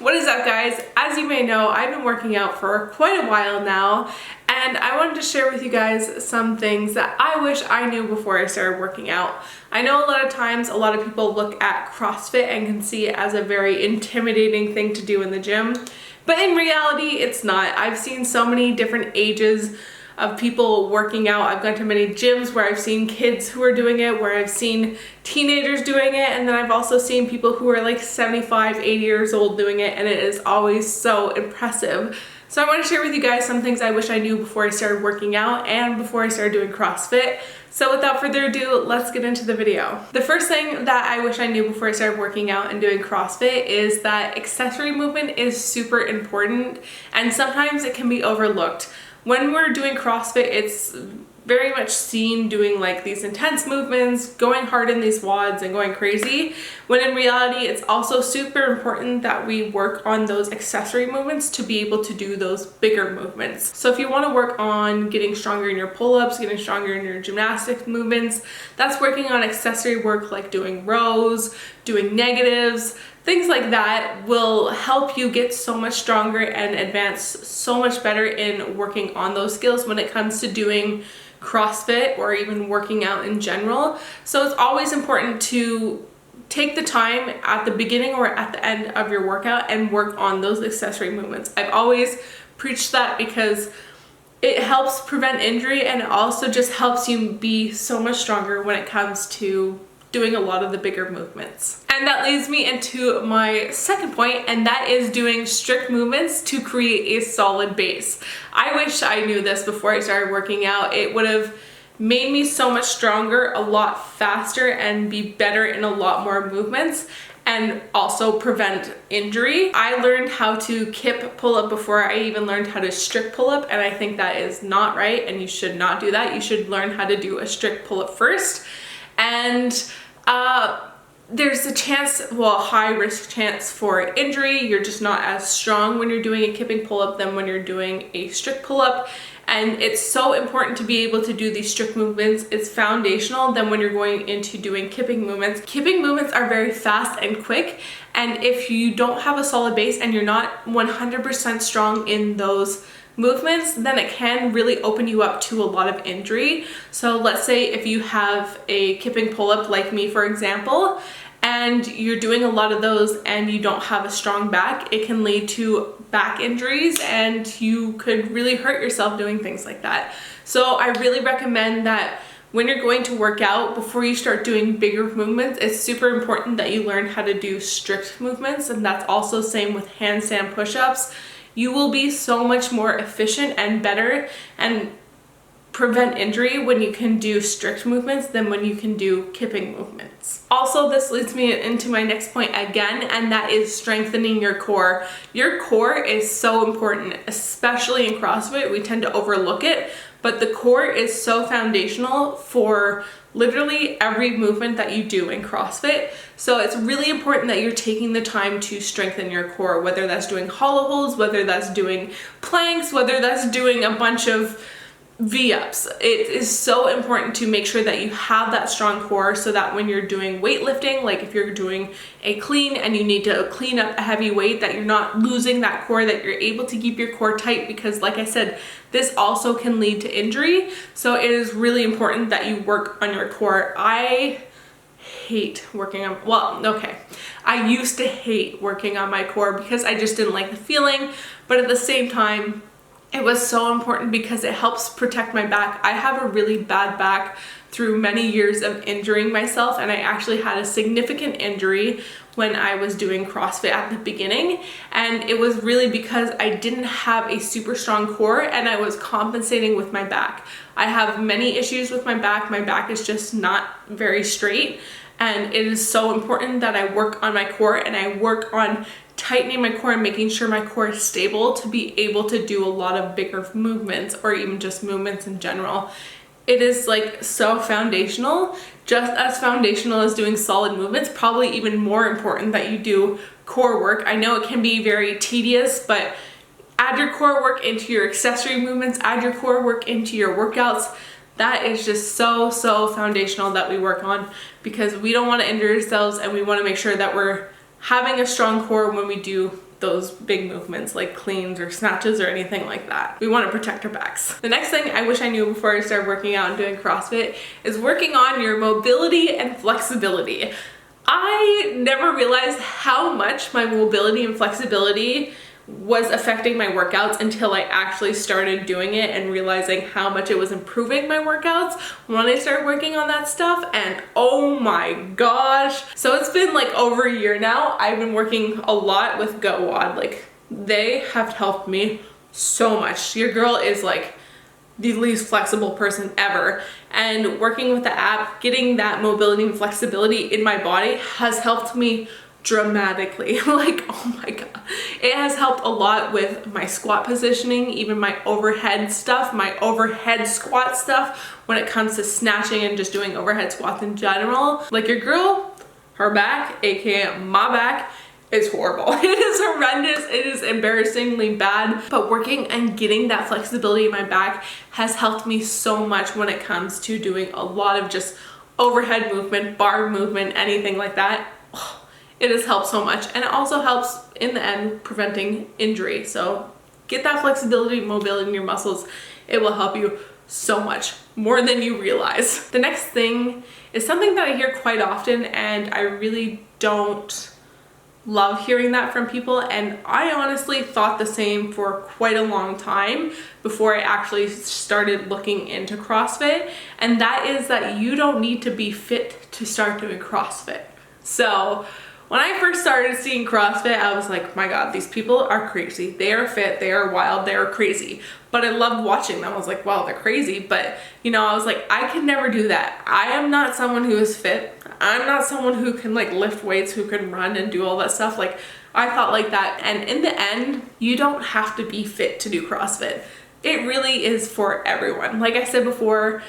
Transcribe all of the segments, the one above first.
What is up, guys? As you may know, I've been working out for quite a while now, and I wanted to share with you guys some things that I wish I knew before I started working out. I know a lot of times a lot of people look at CrossFit and can see it as a very intimidating thing to do in the gym, but in reality it's not. I've seen so many different ages of people working out. I've gone to many gyms where I've seen kids who are doing it, where I've seen teenagers doing it, and then I've also seen people who are like 75, 80 years old doing it, and it is always so impressive. So I want to share with you guys some things I wish I knew before I started working out and before I started doing CrossFit. So without further ado, let's get into the video. The first thing that I wish I knew before I started working out and doing CrossFit is that accessory movement is super important, and sometimes it can be overlooked. When we're doing CrossFit, it's very much seen doing like these intense movements, going hard in these WODs and going crazy, when in reality it's also super important that we work on those accessory movements to be able to do those bigger movements. So if you want to work on getting stronger in your pull-ups, getting stronger in your gymnastic movements, that's working on accessory work like doing rows, doing negatives. Things like that will help you get so much stronger and advance so much better in working on those skills when it comes to doing CrossFit or even working out in general. So it's always important to take the time at the beginning or at the end of your workout and work on those accessory movements. I've always preached that because it helps prevent injury, and it also just helps you be so much stronger when it comes to doing a lot of the bigger movements. And that leads me into my second point, and that is doing strict movements to create a solid base. I wish I knew this before I started working out. It would have made me so much stronger, a lot faster, and be better in a lot more movements, and also prevent injury. I learned how to kip pull-up before I even learned how to strict pull-up, and I think that is not right, and you should not do that. You should learn how to do a strict pull-up first. And there's a chance, well, a high risk chance for injury. You're just not as strong when you're doing a kipping pull-up than when you're doing a strict pull-up. And it's so important to be able to do these strict movements. It's foundational than when you're going into doing kipping movements. Kipping movements are very fast and quick, and if you don't have a solid base and you're not 100% strong in those movements, then it can really open you up to a lot of injury. So let's say if you have a kipping pull-up like me, for example, and you're doing a lot of those and you don't have a strong back, it can lead to back injuries, and you could really hurt yourself doing things like that. So I really recommend that when you're going to work out, before you start doing bigger movements, it's super important that you learn how to do strict movements, and that's also same with handstand push-ups. You will be so much more efficient and better and prevent injury when you can do strict movements than when you can do kipping movements. Also, this leads me into my next point again, and that is strengthening your core. Your core is so important, especially in CrossFit. We tend to overlook it, but the core is so foundational for literally every movement that you do in CrossFit. So it's really important that you're taking the time to strengthen your core, whether that's doing hollow holds, whether that's doing planks, whether that's doing a bunch of V-ups. It is so important to make sure that you have that strong core, so that when you're doing weightlifting, like if you're doing a clean and you need to clean up a heavy weight, that you're not losing that core, that you're able to keep your core tight, because like I said, this also can lead to injury. So it is really important that you work on your core. I hate working on, well, okay, I used to hate working on my core because I just didn't like the feeling, but at the same time, it was so important because it helps protect my back. I have a really bad back through many years of injuring myself, and I actually had a significant injury when I was doing CrossFit at the beginning, and it was really because I didn't have a super strong core and I was compensating with my back. I have many issues with my back. My back is just not very straight, and it is so important that I work on my core and I work on tightening my core and making sure my core is stable to be able to do a lot of bigger movements, or even just movements in general. It is like so foundational, just as foundational as doing solid movements, probably even more important that you do core work. I know it can be very tedious, but add your core work into your accessory movements, add your core work into your workouts. That is just so foundational that we work on, because we don't want to injure ourselves and we want to make sure that we're having a strong core when we do those big movements like cleans or snatches or anything like that. We want to protect our backs. The next thing I wish I knew before I started working out and doing CrossFit is working on your mobility and flexibility. I never realized how much my mobility and flexibility was affecting my workouts until I actually started doing it and realizing how much it was improving my workouts when I started working on that stuff. And oh my gosh. So it's been like over a year now. I've been working a lot with GoWOD. Like, they have helped me so much. Your girl is like the least flexible person ever, and working with the app, getting that mobility and flexibility in my body has helped me dramatically. Like, oh my god, it has helped a lot with my squat positioning, even my overhead stuff, my overhead squat stuff when it comes to snatching and just doing overhead squats in general. Like, your girl, her back, aka my back, is horrible. It is horrendous. It is embarrassingly bad, but working and getting that flexibility in my back has helped me so much when it comes to doing a lot of just overhead movement, bar movement, anything like that. It has helped so much, and it also helps in the end preventing injury. So get that flexibility, mobility in your muscles. It will help you so much more than you realize. The next thing is something that I hear quite often, and I really don't love hearing that from people, and I honestly thought the same for quite a long time before I actually started looking into CrossFit, and that is that you don't need to be fit to start doing CrossFit. So when I first started seeing CrossFit, I was like, my god, these people are crazy. They are fit, they are wild, they are crazy. But I loved watching them. I was like, wow, they're crazy. But you know, I was like, I can never do that. I am not someone who is fit. I'm not someone who can like lift weights, who can run and do all that stuff. Like, I thought like that. And in the end, you don't have to be fit to do CrossFit. It really is for everyone. Like I said before,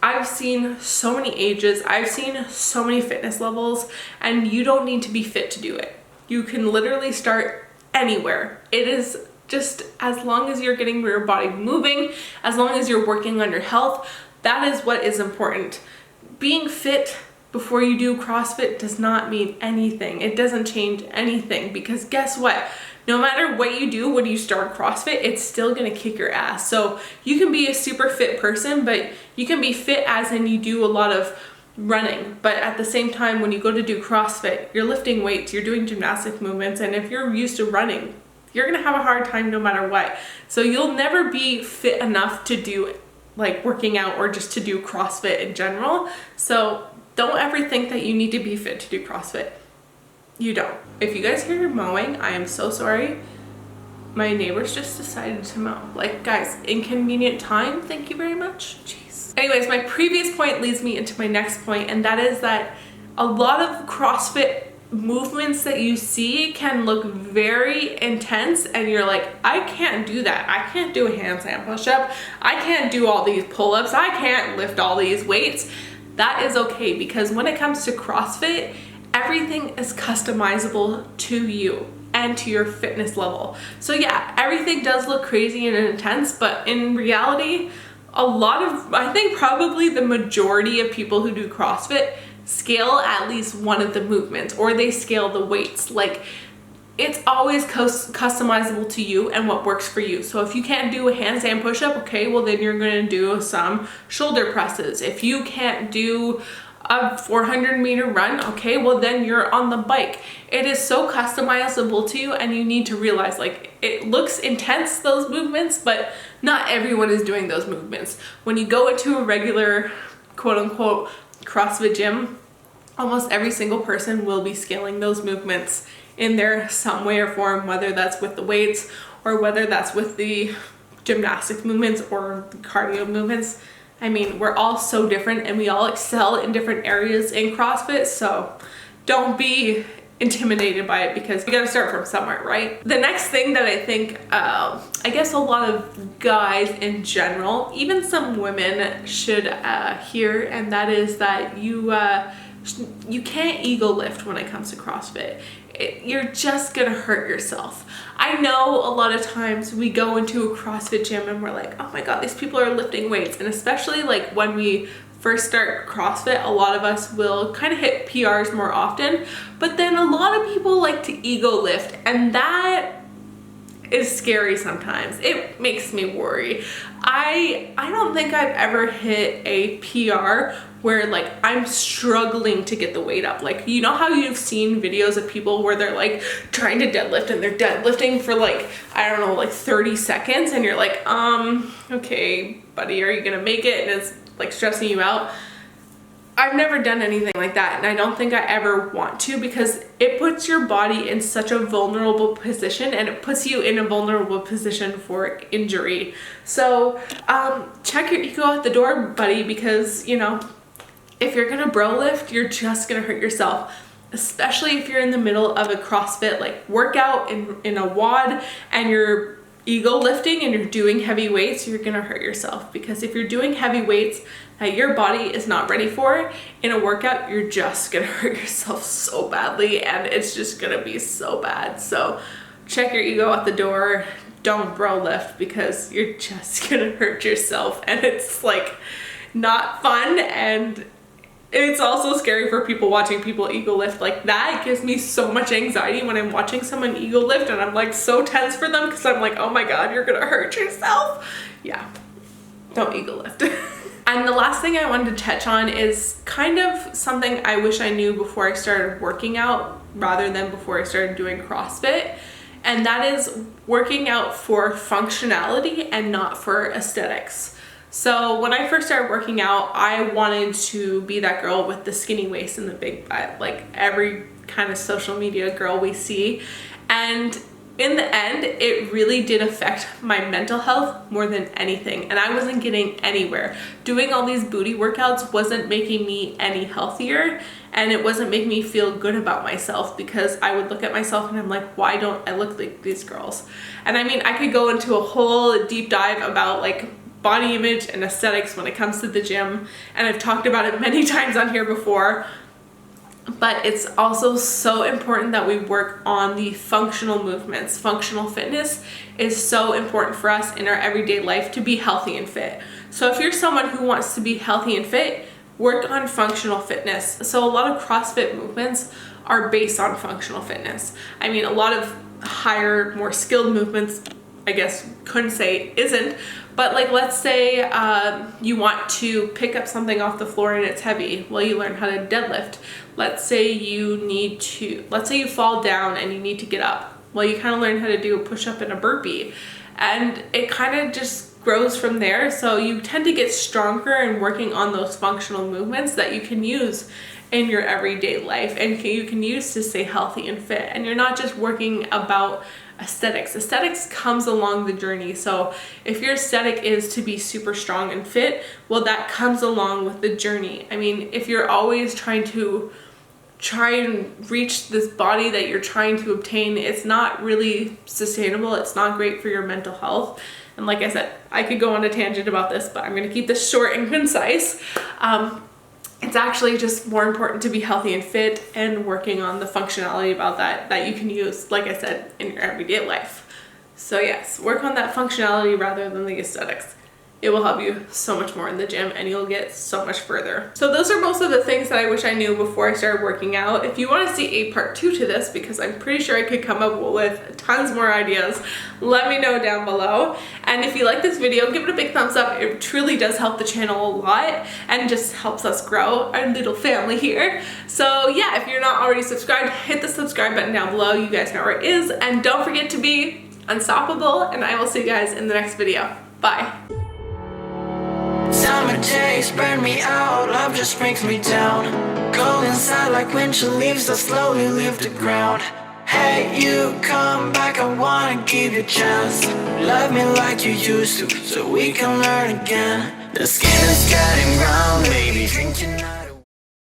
I've seen so many ages, I've seen so many fitness levels, and you don't need to be fit to do it. You can literally start anywhere. It is just as long as you're getting your body moving, as long as you're working on your health, that is what is important. Being fit before you do CrossFit does not mean anything. It doesn't change anything, because guess what? No matter what you do when you start CrossFit, it's still gonna kick your ass. So you can be a super fit person, but you can be fit as in you do a lot of running. But at the same time, when you go to do CrossFit, you're lifting weights, you're doing gymnastic movements, and if you're used to running, you're gonna have a hard time no matter what. So you'll never be fit enough to do like working out or just to do CrossFit in general. So don't ever think that you need to be fit to do CrossFit. You don't. If you guys hear mowing, I am so sorry. My neighbors just decided to mow. Like, guys, inconvenient time, thank you very much. Jeez. Anyways, my previous point leads me into my next point, and that is that a lot of CrossFit movements that you see can look very intense, and you're like, I can't do that. I can't do a handstand push-up. I can't do all these pull-ups. I can't lift all these weights. That is okay, because when it comes to CrossFit, everything is customizable to you and to your fitness level. So yeah, everything does look crazy and intense, but in reality, I think probably the majority of people who do CrossFit scale at least one of the movements, or they scale the weights. Like, it's always customizable to you and what works for you. So if you can't do a handstand push-up, okay, well then you're gonna do some shoulder presses. If you can't do a 400-meter run, okay, well then you're on the bike. It is so customizable to you, and you need to realize, like, it looks intense, those movements, but not everyone is doing those movements. When you go into a regular quote-unquote CrossFit gym, almost every single person will be scaling those movements in there some way or form, whether that's with the weights or whether that's with the gymnastic movements or the cardio movements. I mean, we're all so different, and we all excel in different areas in CrossFit, so don't be intimidated by it, because you gotta start from somewhere, right? The next thing that I think, I guess a lot of guys in general, even some women should hear, and that is that you can't ego lift when it comes to CrossFit. You're just gonna hurt yourself. I know a lot of times we go into a CrossFit gym and we're like, oh my god, these people are lifting weights. And especially like when we first start CrossFit, a lot of us will kind of hit PRs more often, but then a lot of people like to ego lift, and that is scary sometimes. It makes me worry. I don't think I've ever hit a PR where like I'm struggling to get the weight up. Like, you know how you've seen videos of people where they're like trying to deadlift and they're deadlifting for like, I don't know, like 30 seconds and you're like, okay, buddy, are you gonna make it? And it's like stressing you out. I've never done anything like that, and I don't think I ever want to, because it puts your body in such a vulnerable position, and it puts you in a vulnerable position for injury. So check your ego at the door, buddy, because, you know, if you're gonna bro lift, you're just gonna hurt yourself, especially if you're in the middle of a CrossFit like workout in a WOD and you're ego lifting and you're doing heavy weights. You're gonna hurt yourself, because if you're doing heavy weights that your body is not ready for in a workout, you're just gonna hurt yourself so badly, and it's just gonna be so bad. So check your ego at the door. Don't bro lift, because you're just gonna hurt yourself, and it's like not fun, and it's also scary for people watching people ego lift like that. It gives me so much anxiety when I'm watching someone ego lift, and I'm like so tense for them, because I'm like, oh my god, you're gonna hurt yourself. Yeah, don't ego lift. And the last thing I wanted to touch on is kind of something I wish I knew before I started working out rather than before I started doing CrossFit. And that is working out for functionality and not for aesthetics. So when I first started working out, I wanted to be that girl with the skinny waist and the big butt, like every kind of social media girl we see. And in the end, it really did affect my mental health more than anything. And I wasn't getting anywhere. Doing all these booty workouts wasn't making me any healthier, and it wasn't making me feel good about myself, because I would look at myself and I'm like, why don't I look like these girls? And I mean, I could go into a whole deep dive about like body image and aesthetics when it comes to the gym, and I've talked about it many times on here before. But it's also so important that we work on the functional movements. Functional fitness is so important for us in our everyday life to be healthy and fit. So if you're someone who wants to be healthy and fit, work on functional fitness. So a lot of CrossFit movements are based on functional fitness. I mean, a lot of higher, more skilled movements, I guess couldn't say isn't, but like let's say you want to pick up something off the floor and it's heavy. Well, you learn how to deadlift. Let's say you fall down and you need to get up. Well, you kind of learn how to do a push-up and a burpee, and it kind of just grows from there. So you tend to get stronger in working on those functional movements that you can use in your everyday life and you can use to stay healthy and fit. And you're not just working about aesthetics. Aesthetics comes along the journey. So if your aesthetic is to be super strong and fit, well, that comes along with the journey. I mean, if you're always trying and reach this body that you're trying to obtain, it's not really sustainable. It's not great for your mental health. And like I said, I could go on a tangent about this, but I'm going to keep this short and concise. It's actually just more important to be healthy and fit and working on the functionality about that you can use, like I said, in your everyday life. So yes, work on that functionality rather than the aesthetics. It will help you so much more in the gym, and you'll get so much further. So those are most of the things that I wish I knew before I started working out. If you want to see a part 2 to this, because I'm pretty sure I could come up with tons more ideas, let me know down below. And if you like this video, give it a big thumbs up. It truly does help the channel a lot and just helps us grow our little family here. So yeah, if you're not already subscribed, hit the subscribe button down below. You guys know where it is. And don't forget to be unstoppable, and I will see you guys in the next video. Bye. Summer days burn me out, love just brings me down. Go inside like winter leaves that slowly leave the ground. Hey, you come back, I wanna give you a chance. Love me like you used to, so we can learn again. The skin is getting brown, baby, drink your night.